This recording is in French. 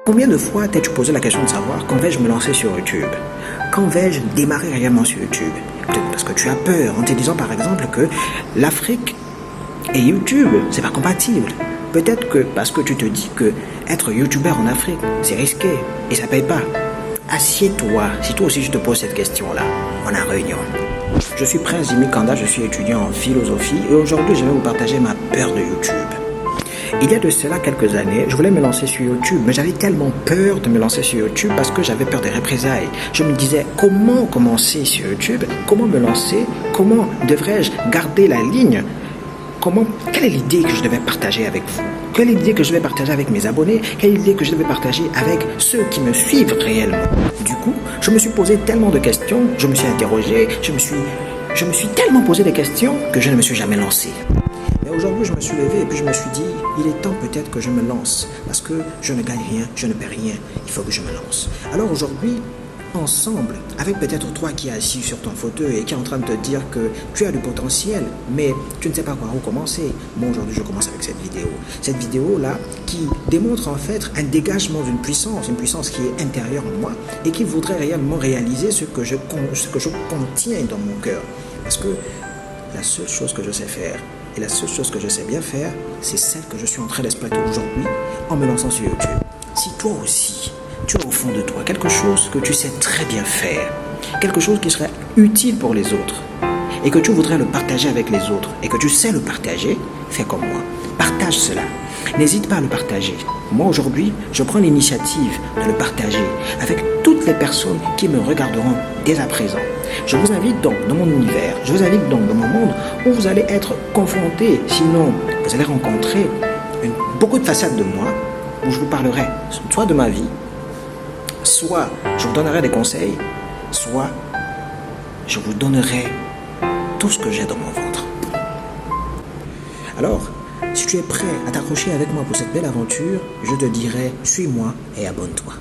Combien de fois t'es-tu posé la question de savoir quand vais-je me lancer sur YouTube? Quand vais-je démarrer réellement sur YouTube? Peut-être parce que tu as peur en te disant par exemple que l'Afrique et YouTube, c'est pas compatible. Peut-être que parce que tu te dis que être youtubeur en Afrique, c'est risqué et ça paye pas. Assieds-toi, si toi aussi je te pose cette question-là, on a réunion. Je suis Prince Jimmy Kanda, je suis étudiant en philosophie et aujourd'hui je vais vous partager ma peur de YouTube. Il y a de cela quelques années, je voulais me lancer sur YouTube, mais j'avais tellement peur de me lancer sur YouTube parce que j'avais peur des représailles. Je me disais, comment commencer sur YouTube? Comment me lancer? Comment devrais-je garder la ligne? Quelle est l'idée que je devais partager avec vous? Quelle est l'idée que je vais partager avec mes abonnés? Quelle est l'idée que je devais partager avec ceux qui me suivent réellement? Du coup, je me suis posé tellement de questions, je me suis interrogé, je me suis tellement posé des questions que je ne me suis jamais lancé. Mais aujourd'hui, je me suis levé et puis je me suis dit, il est temps peut-être que je me lance parce que je ne gagne rien, je ne perds rien, il faut que je me lance. Alors aujourd'hui, ensemble, avec peut-être toi qui es assis sur ton fauteuil et qui est en train de te dire que tu as du potentiel, mais tu ne sais pas par où commencer. Moi, aujourd'hui, je commence avec cette vidéo. Cette vidéo-là qui démontre en fait un dégagement d'une puissance, une puissance qui est intérieure en moi et qui voudrait réellement réaliser ce que je contiens dans mon cœur. Parce que la seule chose que je sais faire, et la seule chose que je sais bien faire, c'est celle que je suis en train d'exploiter aujourd'hui en me lançant sur YouTube. Si toi aussi, tu as au fond de toi quelque chose que tu sais très bien faire, quelque chose qui serait utile pour les autres, et que tu voudrais le partager avec les autres, et que tu sais le partager, fais comme moi. Partage cela. N'hésite pas à le partager. Moi, aujourd'hui, je prends l'initiative de le partager avec toutes les personnes qui me regarderont dès à présent. Je vous invite donc dans mon univers, je vous invite donc dans mon monde où vous allez être confrontés, sinon vous allez rencontrer beaucoup de facettes de moi, où je vous parlerai soit de ma vie, soit je vous donnerai des conseils, soit je vous donnerai tout ce que j'ai dans mon ventre. Alors, si tu es prêt à t'accrocher avec moi pour cette belle aventure, je te dirai, suis-moi et abonne-toi.